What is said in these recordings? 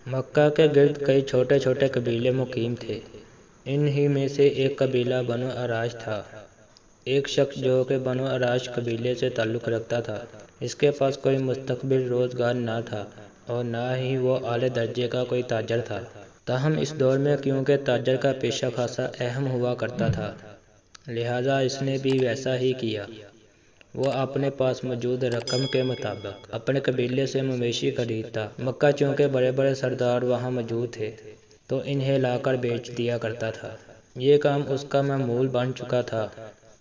مکہ کے گرد کئی چھوٹے چھوٹے قبیلے مقیم تھے۔ ان ہی میں سے ایک قبیلہ بنو اراش تھا۔ ایک شخص جو کہ بنو اراش قبیلے سے تعلق رکھتا تھا، اس کے پاس کوئی مستقبل روزگار نہ تھا اور نہ ہی وہ اعلی درجے کا کوئی تاجر تھا۔ تاہم اس دور میں کیونکہ تاجر کا پیشہ خاصا اہم ہوا کرتا تھا، لہٰذا اس نے بھی ویسا ہی کیا۔ وہ اپنے پاس موجود رقم کے مطابق اپنے قبیلے سے مویشی خریدتا۔ مکہ چونکہ بڑے بڑے سردار وہاں موجود تھے تو انہیں لا کر بیچ دیا کرتا تھا۔ یہ کام اس کا معمول بن چکا تھا۔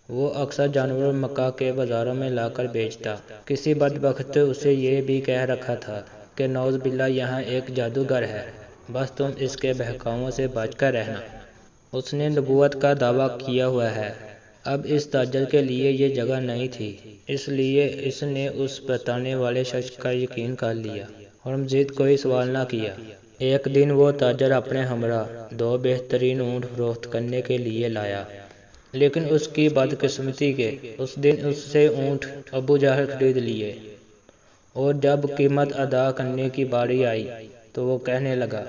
وہ اکثر جانور مکہ کے بازاروں میں لا کر بیچتا۔ کسی بدبخت اسے یہ بھی کہہ رکھا تھا کہ نعوذ باللہ یہاں ایک جادوگر ہے، بس تم اس کے بہکاووں سے بچ کر رہنا۔ اس نے نبوت کا دعویٰ کیا ہوا ہے۔ اب اس تاجر کے لیے یہ جگہ نہیں تھی، اس لیے اس نے اس بتانے والے شخص کا یقین کر لیا اور مزید کوئی سوال نہ کیا۔ ایک دن وہ تاجر اپنے ہمراہ 2 بہترین اونٹ فروخت کرنے کے لیے لایا، لیکن اس کی بدقسمتی کہ اس دن اس سے اونٹ ابو جہل خرید لیے، اور جب قیمت ادا کرنے کی باری آئی تو وہ کہنے لگا،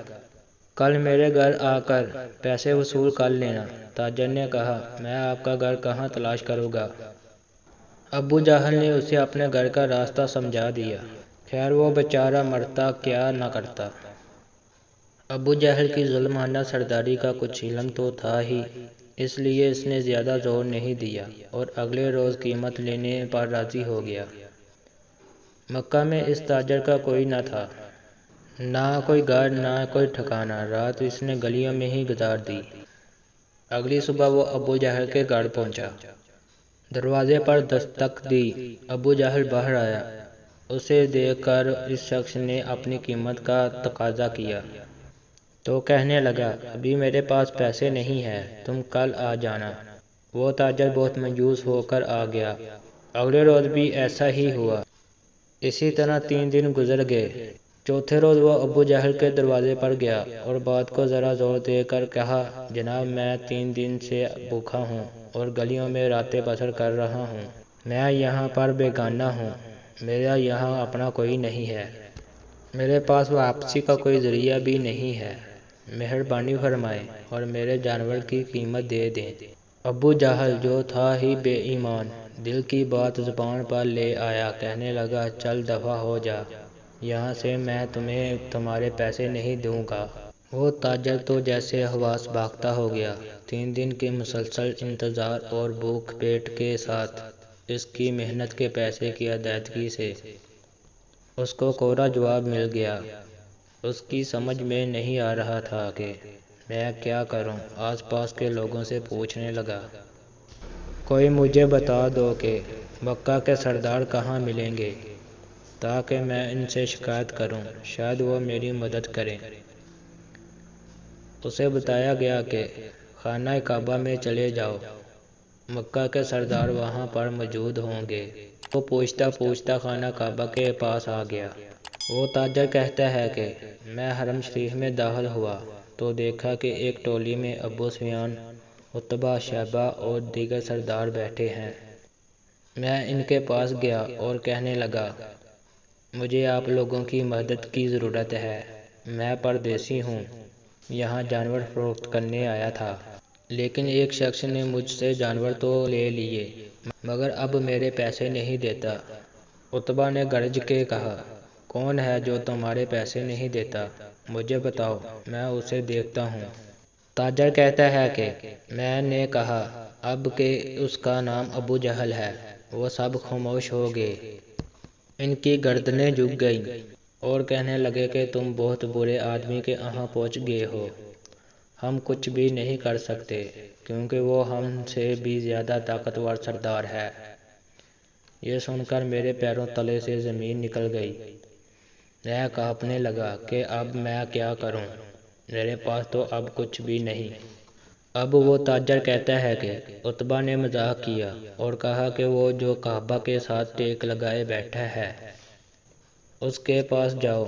کل میرے گھر آ کر پیسے وصول کر لینا۔ تاجر نے کہا، میں آپ کا گھر کہاں تلاش کروں گا؟ ابو جہل نے اسے اپنے گھر کا راستہ سمجھا دیا۔ خیر وہ بیچارہ مرتا کیا نہ کرتا۔ ابو جہل کی ظالمانہ سرداری کا کچھ علم تو تھا ہی، اس لیے اس نے زیادہ زور نہیں دیا اور اگلے روز قیمت لینے پر راضی ہو گیا۔ مکہ میں اس تاجر کا کوئی نہ تھا، نہ کوئی گھر نہ کوئی ٹھکانہ۔ رات اس نے گلیوں میں ہی گزار دی۔ اگلی صبح وہ ابو جہل کے گھر پہنچا۔ دروازے پر دستک دی۔ ابو جہل باہر آیا۔ اسے دیکھ کر اس شخص نے اپنی قیمت کا تقاضا کیا تو کہنے لگا، ابھی میرے پاس پیسے نہیں ہیں، تم کل آ جانا۔ وہ تاجر بہت مایوس ہو کر آ گیا۔ اگلے روز بھی ایسا ہی ہوا۔ اسی طرح 3 دن گزر گئے۔ چوتھے روز وہ ابو جہل کے دروازے پر گیا اور بات کو ذرا زور دے کر کہا، جناب میں 3 دن سے بھوکا ہوں اور گلیوں میں راتیں بسر کر رہا ہوں۔ میں یہاں پر بیگانہ ہوں، میرا یہاں اپنا کوئی نہیں ہے، میرے پاس واپسی کا کوئی ذریعہ بھی نہیں ہے، مہربانی فرمائیں اور میرے جانور کی قیمت دے دیں۔ ابو جہل جو تھا ہی بے ایمان، دل کی بات زبان پر لے آیا، کہنے لگا، چل دفع ہو جا یہاں سے، میں تمہیں تمہارے پیسے نہیں دوں گا۔ وہ تاجر تو جیسے حواس باختہ ہو گیا۔ 3 دن کے مسلسل انتظار اور بھوک پیٹ کے ساتھ اس کی محنت کے پیسے کی ادائیگی سے اس کو کوڑا جواب مل گیا۔ اس کی سمجھ میں نہیں آ رہا تھا کہ میں کیا کروں۔ آس پاس کے لوگوں سے پوچھنے لگا، کوئی مجھے بتا دو کہ مکہ کے سردار کہاں ملیں گے تاکہ میں ان سے شکایت کروں، شاید وہ میری مدد کریں۔ اسے بتایا گیا کہ خانہ کعبہ میں چلے جاؤ، مکہ کے سردار وہاں پر موجود ہوں گے۔ وہ پوچھتا پوچھتا خانہ کعبہ کے پاس آ گیا۔ وہ تاجر کہتا ہے کہ میں حرم شریف میں داخل ہوا تو دیکھا کہ ایک ٹولی میں ابو سفیان، عتبہ، شیبہ اور دیگر سردار بیٹھے ہیں۔ میں ان کے پاس گیا اور کہنے لگا، مجھے آپ لوگوں کی مدد کی ضرورت ہے، میں پردیسی ہوں، یہاں جانور فروخت کرنے آیا تھا، لیکن ایک شخص نے مجھ سے جانور تو لے لیے مگر اب میرے پیسے نہیں دیتا۔ عتبہ نے گرج کے کہا، کون ہے جو تمہارے پیسے نہیں دیتا؟ مجھے بتاؤ، میں اسے دیکھتا ہوں۔ تاجر کہتا ہے کہ میں نے کہا اب کہ اس کا نام ابو جہل ہے۔ وہ سب خاموش ہو گئے، ان کی گردنیں جھک گئیں اور کہنے لگے کہ تم بہت برے آدمی کے یہاں پہنچ گئے ہو، ہم کچھ بھی نہیں کر سکتے کیونکہ وہ ہم سے بھی زیادہ طاقتور سردار ہے۔ یہ سن کر میرے پیروں تلے سے زمین نکل گئی۔ میں کانپنے لگا کہ اب میں کیا کروں، میرے پاس تو اب کچھ بھی نہیں۔ اب وہ تاجر کہتا ہے کہ عتبہ نے مذاق کیا اور کہا کہ وہ جو کعبہ کے ساتھ ٹیک لگائے بیٹھا ہے اس کے پاس جاؤ،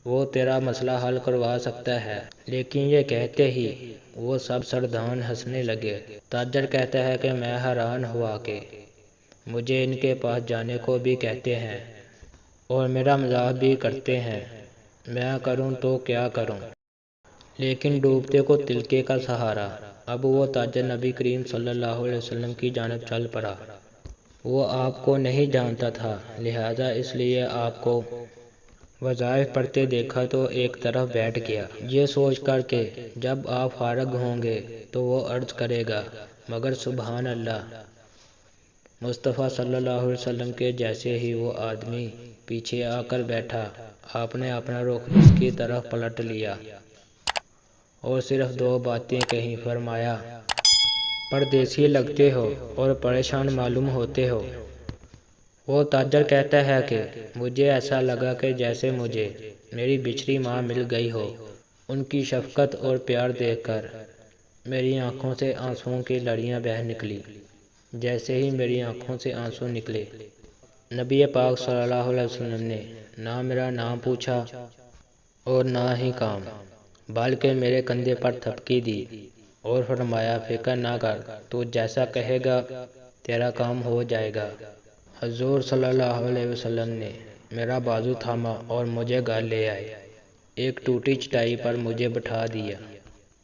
وہ تیرا مسئلہ حل کروا سکتا ہے۔ لیکن یہ کہتے ہی وہ سب سردار ہنسنے لگے۔ تاجر کہتا ہے کہ میں حیران ہوا کہ مجھے ان کے پاس جانے کو بھی کہتے ہیں اور میرا مذاق بھی کرتے ہیں۔ میں کروں تو کیا کروں، لیکن ڈوبتے کو تلکے کا سہارا۔ اب وہ تاجر نبی کریم صلی اللہ علیہ وسلم کی جانب چل پڑا۔ وہ آپ کو نہیں جانتا تھا، لہٰذا اس لیے آپ کو وظائف پڑھتے دیکھا تو ایک طرف بیٹھ گیا، یہ سوچ کر کہ جب آپ فارغ ہوں گے تو وہ عرض کرے گا، مگر سبحان اللہ، مصطفیٰ صلی اللہ علیہ وسلم کے جیسے ہی وہ آدمی پیچھے آ کر بیٹھا، آپ نے اپنا رخ اس کی طرف پلٹ لیا اور صرف دو باتیں کہیں۔ فرمایا، پردیسی لگتے ہو اور پریشان معلوم ہوتے ہو۔ وہ تاجر کہتا ہے کہ مجھے ایسا لگا کہ جیسے مجھے میری بچھڑی ماں مل گئی ہو۔ ان کی شفقت اور پیار دیکھ کر میری آنکھوں سے آنسوؤں کی لڑیاں بہہ نکلی۔ جیسے ہی میری آنکھوں سے آنسو نکلے، نبی پاک صلی اللہ علیہ وسلم نے نہ میرا نام پوچھا اور نہ ہی کام، بلکہ میرے کندھے پر تھپکی دی اور فرمایا، فکر نہ کر، تو جیسا کہے گا تیرا کام ہو جائے گا۔ حضور صلی اللہ علیہ وسلم نے میرا بازو تھاما اور مجھے گھر لے آئے، ایک ٹوٹی چٹائی پر مجھے بٹھا دیا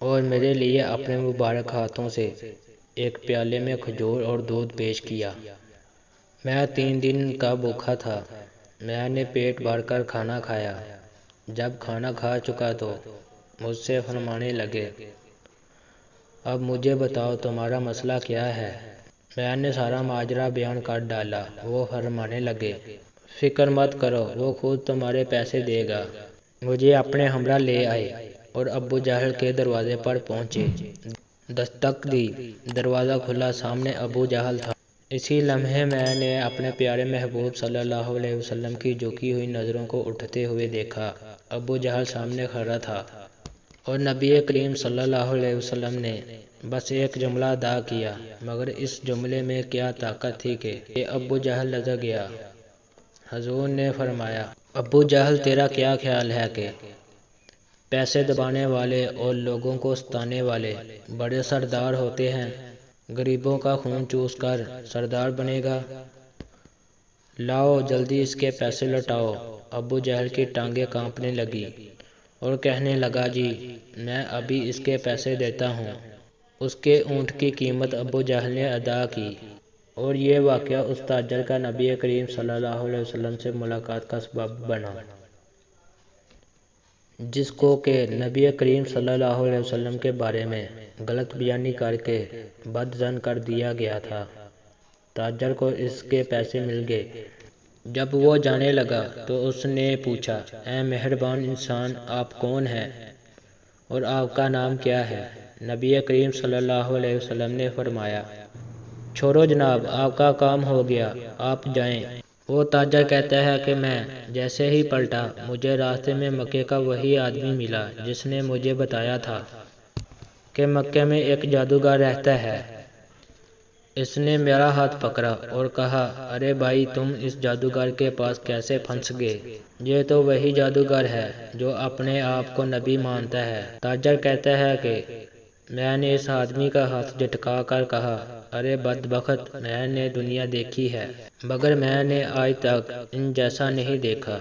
اور میرے لیے اپنے مبارک ہاتھوں سے ایک پیالے میں کھجور اور دودھ پیش کیا۔ میں 3 دن کا بھوکا تھا۔ میں نے پیٹ بھر کر کھانا کھایا۔ جب کھانا کھا چکا تو مجھ سے فرمانے لگے، اب مجھے بتاؤ تمہارا مسئلہ کیا ہے؟ میں نے سارا ماجرا بیان کر ڈالا۔ وہ فرمانے لگے، فکر مت کرو، وہ خود تمہارے پیسے دے گا۔ مجھے اپنے ہمراہ لے آئے اور ابو جہل کے دروازے پر پہنچے۔ دستک دی، دروازہ کھلا، سامنے ابو جہل تھا۔ اسی لمحے میں نے اپنے پیارے محبوب صلی اللہ علیہ وسلم کی جھکی ہوئی نظروں کو اٹھتے ہوئے دیکھا۔ ابو جہل سامنے کھڑا تھا اور نبی کریم صلی اللہ علیہ وسلم نے بس ایک جملہ ادا کیا، مگر اس جملے میں کیا طاقت تھی کہ ابو جہل لرز گیا۔ حضور نے فرمایا، ابو جہل، تیرا کیا خیال ہے کہ پیسے دبانے والے اور لوگوں کو ستانے والے بڑے سردار ہوتے ہیں؟ غریبوں کا خون چوس کر سردار بنے گا؟ لاؤ جلدی اس کے پیسے لوٹاؤ۔ ابو جہل کی ٹانگیں کانپنے لگی اور کہنے لگا، جی میں ابھی اس کے پیسے دیتا ہوں۔ اس کے اونٹ کی قیمت ابو جہل نے ادا کی اور یہ واقعہ اس تاجر کا نبی کریم صلی اللہ علیہ وسلم سے ملاقات کا سبب بنا، جس کو کہ نبی کریم صلی اللہ علیہ وسلم کے بارے میں غلط بیانی کر کے بد ظن کر دیا گیا تھا۔ تاجر کو اس کے پیسے مل گئے۔ جب وہ جانے لگا تو اس نے پوچھا، اے مہربان انسان، آپ کون ہیں اور آپ کا نام کیا ہے؟ نبی کریم صلی اللہ علیہ وسلم نے فرمایا، چھوڑو جناب، آپ کا کام ہو گیا، آپ جائیں۔ وہ تاجر کہتا ہے کہ میں جیسے ہی پلٹا، مجھے راستے میں مکے کا وہی آدمی ملا جس نے مجھے بتایا تھا کہ مکے میں ایک جادوگر رہتا ہے۔ اس نے میرا ہاتھ پکڑا اور کہا، ارے بھائی، تم اس جادوگر کے پاس کیسے پھنس گئے؟ یہ تو وہی جادوگر ہے جو اپنے آپ کو نبی مانتا ہے۔ تاجر کہتا ہے کہ میں نے اس آدمی کا ہاتھ جھٹکا کر کہا، ارے بدبخت، میں نے دنیا دیکھی ہے مگر میں نے آج تک ان جیسا نہیں دیکھا۔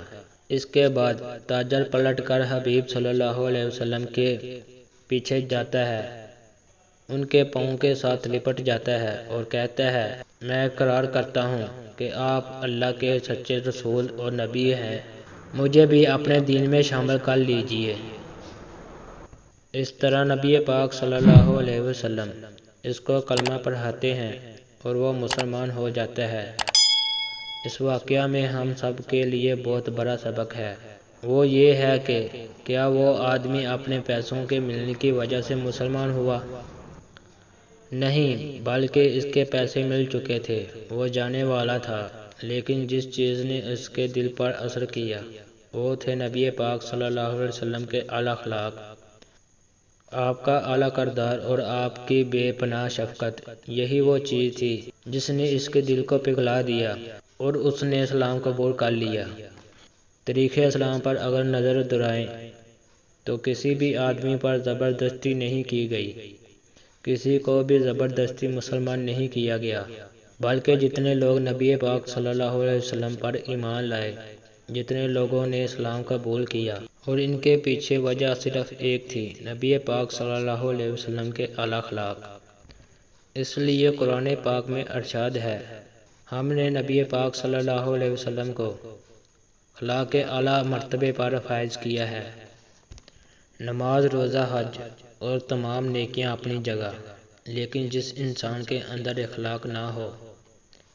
اس کے بعد تاجر پلٹ کر حبیب صلی اللہ علیہ وسلم کے پیچھے جاتا ہے، ان کے پاؤں کے ساتھ لپٹ جاتا ہے اور کہتا ہے، میں اقرار کرتا ہوں کہ آپ اللہ کے سچے رسول اور نبی ہیں، مجھے بھی اپنے دین میں شامل کر لیجئے۔ اس طرح نبی پاک صلی اللہ علیہ وسلم اس کو کلمہ پڑھاتے ہیں اور وہ مسلمان ہو جاتا ہے۔ اس واقعہ میں ہم سب کے لیے بہت بڑا سبق ہے۔ وہ یہ ہے کہ کیا وہ آدمی اپنے پیسوں کے ملنے کی وجہ سے مسلمان ہوا؟ نہیں، بلکہ اس کے پیسے مل چکے تھے، وہ جانے والا تھا، لیکن جس چیز نے اس کے دل پر اثر کیا وہ تھے نبی پاک صلی اللہ علیہ وسلم کے اعلی اخلاق، آپ کا اعلی کردار اور آپ کی بے پناہ شفقت۔ یہی وہ چیز تھی جس نے اس کے دل کو پگھلا دیا اور اس نے اسلام قبول کر لیا۔ تاریخ اسلام پر اگر نظر دوڑائیں تو کسی بھی آدمی پر زبردستی نہیں کی گئی، کسی کو بھی زبردستی مسلمان نہیں کیا گیا، بلکہ جتنے لوگ نبی پاک صلی اللہ علیہ وسلم پر ایمان لائے جتنے لوگوں نے اسلام قبول کیا، اور ان کے پیچھے وجہ صرف ایک تھی، نبی پاک صلی اللہ علیہ وسلم کے اعلیٰ اخلاق۔ اس لیے قرآن پاک میں ارشاد ہے، ہم نے نبی پاک صلی اللہ علیہ وسلم کو اخلاق کے اعلیٰ مرتبے پر فائز کیا ہے۔ نماز، روزہ، حج اور تمام نیکیاں اپنی جگہ، لیکن جس انسان کے اندر اخلاق نہ ہو،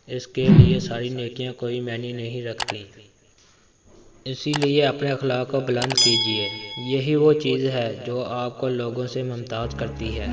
اس کے لیے ساری نیکیاں کوئی معنی نہیں رکھتی۔ اسی لیے اپنے اخلاق کو بلند کیجیے، یہی وہ چیز ہے جو آپ کو لوگوں سے ممتاز کرتی ہے۔